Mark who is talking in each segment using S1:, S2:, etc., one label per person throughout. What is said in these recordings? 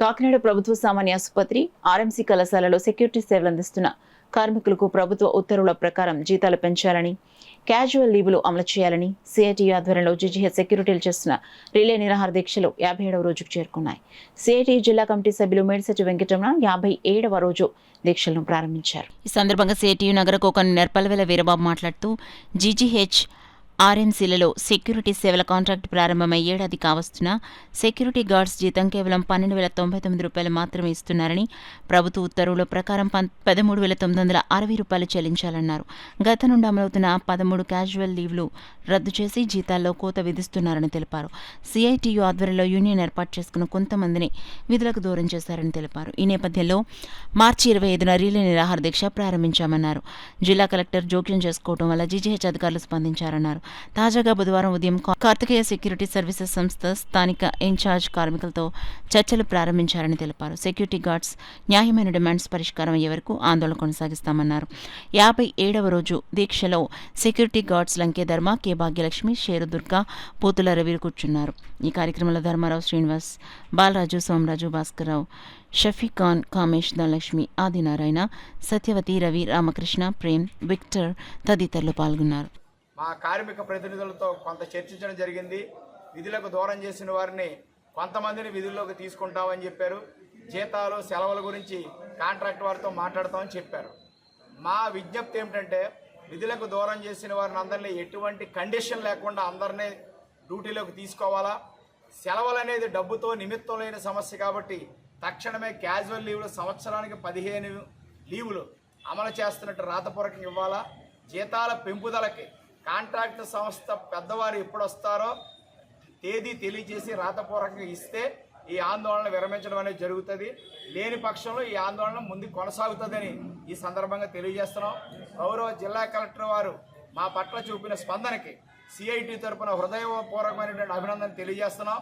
S1: కాకినాడ ప్రభుత్వ సామాన్య ఆసుపత్రి ఆర్ఎంసీ కళాశాలలో సెక్యూరిటీ సేవలు అందిస్తున్న కార్మికులకు ప్రభుత్వ ఉత్తర్వుల ప్రకారం జీతాలు పెంచాలని, క్యాజువల్ లీవులు అమలు చేయాలని సిఐటి ఆధ్వర్యంలో జీజీహెచ్ సెక్యూరిటీలు చేస్తున్న రిలే నిరాహార దీక్షలు 57వ రోజుకు చేరుకున్నాయి. సిఐటి జిల్లా కమిటీ సభ్యులు మేడిశెట్టి వెంకటరమణ 57వ రోజు దీక్షలను ప్రారంభించారు. ఈ సందర్భంగా సిఐటియు నగర కన్వీనర్ పల్వెల వీరబాబు మాట్లాడుతూ జీజీహెచ్ ఆర్ఎంసీలలో సెక్యూరిటీ సేవల కాంట్రాక్టు ప్రారంభమై ఏడాది కావస్తున్నా సెక్యూరిటీ గార్డ్స్ జీతం కేవలం 12,099 రూపాయలు మాత్రమే ఇస్తున్నారని, ప్రభుత్వ ఉత్తర్వుల ప్రకారం 13,960 రూపాయలు చెల్లించాలన్నారు. గత నుండి అమలవుతున్న 13 క్యాజువల్ లీవ్లు రద్దు చేసి జీతాల్లో కోత విధిస్తున్నారని తెలిపారు. సిఐటియు ఆధ్వర్యంలో యూనియన్ ఏర్పాటు చేసుకున్న కొంతమందిని విధులకు దూరం చేశారని తెలిపారు. ఈ నేపథ్యంలో మార్చి 25న రిలే నిరాహార దీక్ష ప్రారంభించామన్నారు. జిల్లా కలెక్టర్ జోక్యం చేసుకోవడం వల్ల జీజీహెచ్ అధికారులు స్పందించారన్నారు. తాజాగా బుధవారం ఉదయం కార్తికేయ సెక్యూరిటీ సర్వీసెస్ సంస్థ స్థానిక ఇన్ఛార్జ్ కార్మికులతో చర్చలు ప్రారంభించారని తెలిపారు. సెక్యూరిటీ గార్డ్స్ న్యాయమైన డిమాండ్స్ పరిష్కారం అయ్యే వరకు ఆందోళన కొనసాగిస్తామన్నారు. 57వ రోజు దీక్షలో security guards Lankedharma, K Bhagyalakshmi, Sheru Durga, Pothula Ravi కూర్చున్నారు. ఈ కార్యక్రమంలో ధర్మారావు, శ్రీనివాస్, బాలరాజు, సోమరాజు, భాస్కర్రావు, షఫీఖాన్, కామేష్, ధనలక్ష్మి, ఆదినారాయణ, సత్యవతి, రవి, రామకృష్ణ, ప్రేమ్, విక్టర్ తదితరులు పాల్గొన్నారు.
S2: మా కార్మిక ప్రతినిధులతో కొంత చర్చించడం జరిగింది. విధులకు దూరం చేసిన వారిని కొంతమందిని విధుల్లోకి తీసుకుంటామని చెప్పారు. జీతాలు, సెలవుల గురించి కాంట్రాక్ట్ వారితో మాట్లాడతామని చెప్పారు. మా విజ్ఞప్తి ఏమిటంటే, విధులకు దూరం చేసిన వారిని అందరినీ ఎటువంటి కండిషన్ లేకుండా అందరినీ డ్యూటీలోకి తీసుకోవాలా. సెలవులు అనేది డబ్బుతో నిమిత్తం లేని సమస్య కాబట్టి తక్షణమే క్యాజువల్ లీవులు సంవత్సరానికి 15 లీవులు అమలు చేస్తున్నట్టు రాతపూర్వకంగా ఇవ్వాలా. జీతాల పెంపుదలకి కాంట్రాక్ట్ సంస్థ పెద్దవారు ఎప్పుడు వస్తారో తేదీ తెలియజేసి రాతపూర్వకంగా ఇస్తే ఈ ఆందోళన విరమించడం అనేది జరుగుతుంది. లేని పక్షంలో ఈ ఆందోళన ముందు కొనసాగుతుందని ఈ సందర్భంగా తెలియజేస్తున్నాం. గౌరవ జిల్లా కలెక్టర్ వారు మా పట్ల చూపిన స్పందనకి సిఐటి తరఫున హృదయపూర్వకమైనటువంటి అభినందన తెలియజేస్తున్నాం.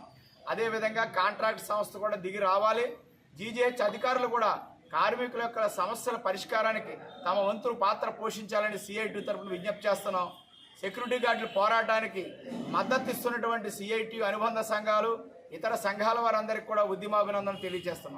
S2: అదేవిధంగా కాంట్రాక్ట్ సంస్థ కూడా దిగి రావాలి. జీజీహెచ్ అధికారులు కూడా కార్మికుల యొక్క సమస్యల పరిష్కారానికి తమ వంతు పాత్ర పోషించాలని సిఐటి తరఫున విజ్ఞప్తి చేస్తున్నాం. సెక్యూరిటీ గార్డుల పోరాటానికి మద్దతు ఇస్తున్నటువంటి సిఐటి అనుబంధ సంఘాలు, ఇతర సంఘాల వారందరికీ కూడా ఉద్యమాభినందనలు తెలియజేస్తున్నాం.